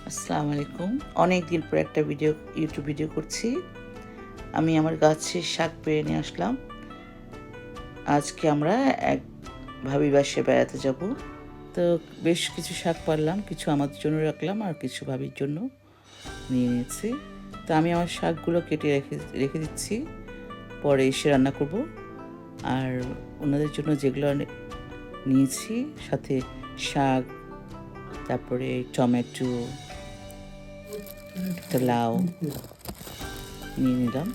আসসালামু আলাইকুম। অনেক দিন পর একটা ইউটিউব ভিডিও করছি। আমি আমার গাছের শাক পেড়ে নিয়ে আসলাম। আজকে আমরা এক ভাবির বাসায় বেড়াতে যাব। তো বেশ কিছু শাক পারলাম, কিছু আমাদের জন্য রাখলাম আর কিছু ভাবির জন্য নিয়ে নিয়েছি। তো আমি আমার শাকগুলো কেটে রেখে রেখে দিচ্ছি, পরে এসে রান্না করব। আর ওনাদের জন্য যেগুলো নিয়েছি, সাথে শাক, তারপরে টমেটো, একটা লাউ নিয়ে নিলাম।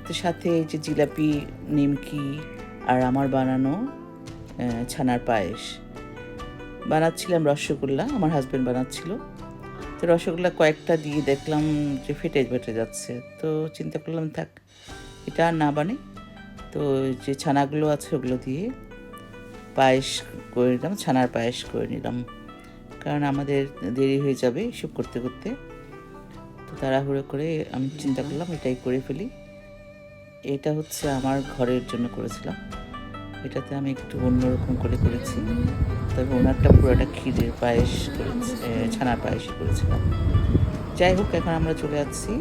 তো সাথে এই যে জিলাপি, নিমকি আর আমার বানানো ছানার পায়েস বানাচ্ছিলাম। রসগোল্লা আমার হাজব্যান্ড বানাচ্ছিল। তো রসগোল্লা কয়েকটা দিয়ে দেখলাম যে ফেটে যাচ্ছে। তো চিন্তা করলাম থাক, এটা আর না বানাই। তো যে ছানাগুলো আছে ওগুলো দিয়ে পায়েস করে নিলাম, ছানার পায়েস করে নিলাম। কারণ আমাদের দেরি হয়ে যাবে এসব করতে করতে। তো তাড়াহুড়ো করে আমি চিন্তা করলাম এটাই করে ফেলি। এটা হচ্ছে আমার ঘরের জন্য করেছিলাম। এটাতে আমি একটু অন্যরকম করে করেছি। তবে ওনারটা পুরোটা ক্ষীরের পায়েস করেছি, ছানার পায়েসই করেছিলাম। যাই হোক, এখন আমরা চলে যাচ্ছি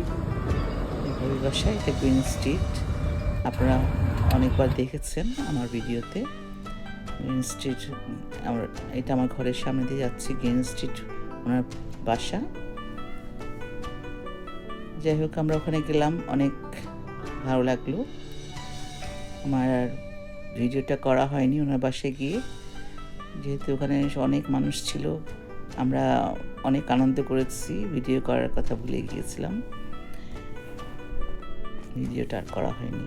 ভাবির বাসায়। এটা গ্রিন স্ট্রিট, আপনারা অনেকবার দেখেছেন আমার ভিডিওতে। গ্রিন স্ট্রিট এটা আমার ঘরের সামনে দিয়ে যাচ্ছি, গ্রিন স্ট্রিট ওনার বাসা। যাই হোক, আমরা ওখানে গেলাম, অনেক ভালো লাগলো। আমার আর ভিডিওটা করা হয়নি ওনার বাসায় গিয়ে, যেহেতু ওখানে অনেক মানুষ ছিল। আমরা অনেক আনন্দ করেছি, ভিডিও করার কথা ভুলে গিয়েছিলাম, ভিডিওটা আর করা হয়নি।